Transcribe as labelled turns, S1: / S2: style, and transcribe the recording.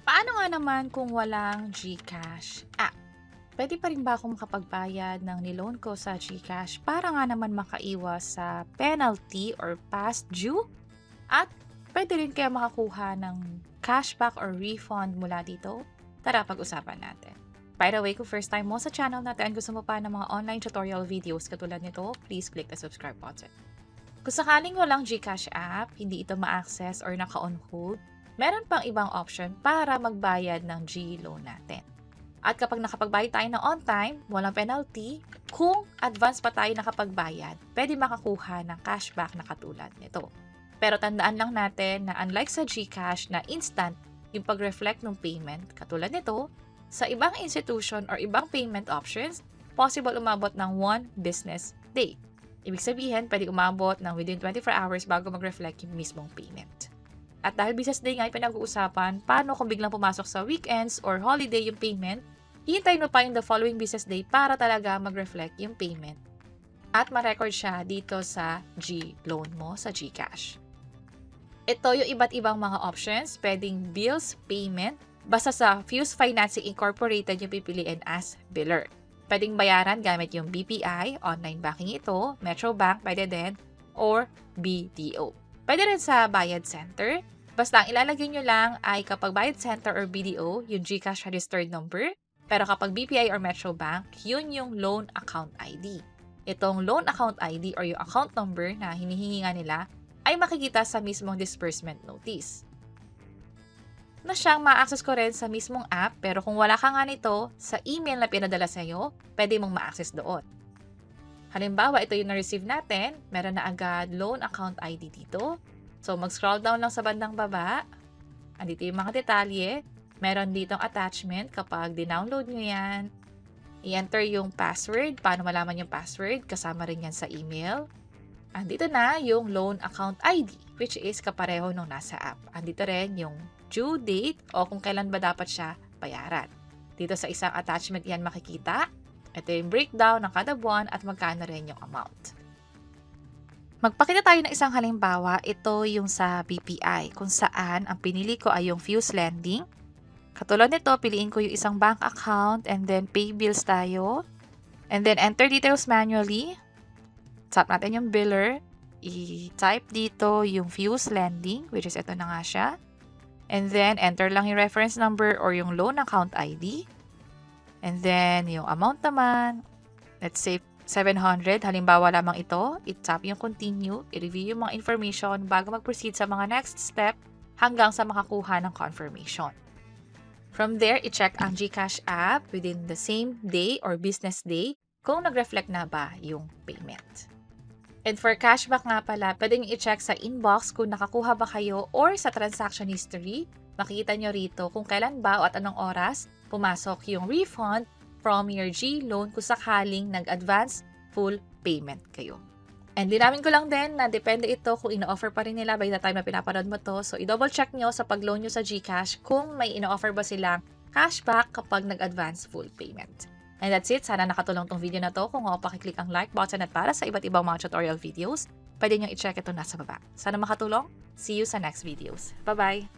S1: Paano nga naman kung walang GCash app? Pwede pa rin ba akong makapagbayad ng niloan ko sa GCash para nga naman makaiwas sa penalty or past due? At pwede rin kaya makakuha ng cashback or refund mula dito? Tara, pag-usapan natin. By the way, kung first time mo sa channel natin, gusto mo pa ng mga online tutorial videos katulad nito, please click the subscribe button. Kung sakaling walang GCash app, hindi ito ma-access or naka-on hold, meron pang ibang option para magbayad ng G-loan natin. At kapag nakapagbayad tayo ng on time, walang penalty, kung advance pa tayo nakapagbayad, pwede makakuha ng cashback na katulad nito. Pero tandaan lang natin na unlike sa GCash na instant yung pag-reflect ng payment, katulad nito, sa ibang institution or ibang payment options, possible umabot ng 1 business day. Ibig sabihin, pwede umabot ng within 24 hours bago mag-reflect yung mismong payment. At dahil business day nga yung pinag-uusapan, paano kung biglang pumasok sa weekends or holiday yung payment, hihintayin mo pa yung the following business day para talaga mag-reflect yung payment. At ma-record siya dito sa G-loan mo sa GCash. Ito yung iba't ibang mga options, pwedeng bills, payment, basta sa Fuse Financing Incorporated yung pipiliin as biller. Pwedeng bayaran gamit yung BPI, online banking ito, Metro Bank, pwede din, or BDO. Pwede rin sa Bayad Center. Basta ang ilalagay nyo lang ay kapag Bayad Center or BDO, yung GCash registered number. Pero kapag BPI or Metro Bank, yun yung loan account ID. Itong loan account ID or yung account number na hinihingi nga nila ay makikita sa mismong disbursement notice. Na siyang ma-access ko rin sa mismong app, pero kung wala ka nga nito, sa email na pinadala sa'yo, pwede mong ma-access doon. Halimbawa, ito yung na-receive natin, meron na agad loan account ID dito. So, mag-scroll down lang sa bandang baba. Andito yung mga detalye. Meron ditong attachment kapag dinownload nyo yan. I-enter yung password. Paano malaman yung password? Kasama rin yan sa email. Andito na yung loan account ID, which is kapareho nung nasa app. Andito rin yung due date o kung kailan ba dapat siya bayaran. Dito sa isang attachment yan makikita. Ito yung breakdown ng kada buwan at magkano rin yung amount. Magpakita tayo ng isang halimbawa. Ito yung sa BPI kung saan ang pinili ko ay yung Fuse Lending. Katulad nito, piliin ko yung isang bank account and then pay bills tayo. And then enter details manually. Tap natin yung biller. I-type dito yung Fuse Lending, which is ito na nga siya. And then, enter lang yung reference number or yung loan account ID. And then, yung amount naman, let's say 700, halimbawa lamang ito. I-tap yung continue, i-review yung mga information bago mag-proceed sa mga next step hanggang sa makakuha ng confirmation. From there, i-check ang GCash app within the same day or business day kung nag-reflect na ba yung payment. And for cashback nga pala, pwede nyo i-check sa inbox kung nakakuha ba kayo or sa transaction history. Makikita nyo rito kung kailan ba o at anong oras pumasok yung refund from your G-loan kung sakaling nag-advance full payment kayo. And linawin ko lang din na depende ito kung ino-offer pa rin nila by the time na pinapanood mo to. So, i-double check nyo sa pag-loan nyo sa GCash kung may ino-offer ba silang cashback kapag nag-advance full payment. And that's it. Sana nakatulong tong video na to. Kung pakiclick ang like button at para sa iba't ibang mga tutorial videos, pwede nyo i-check ito nasa baba. Sana makatulong. See you sa next videos. Bye-bye!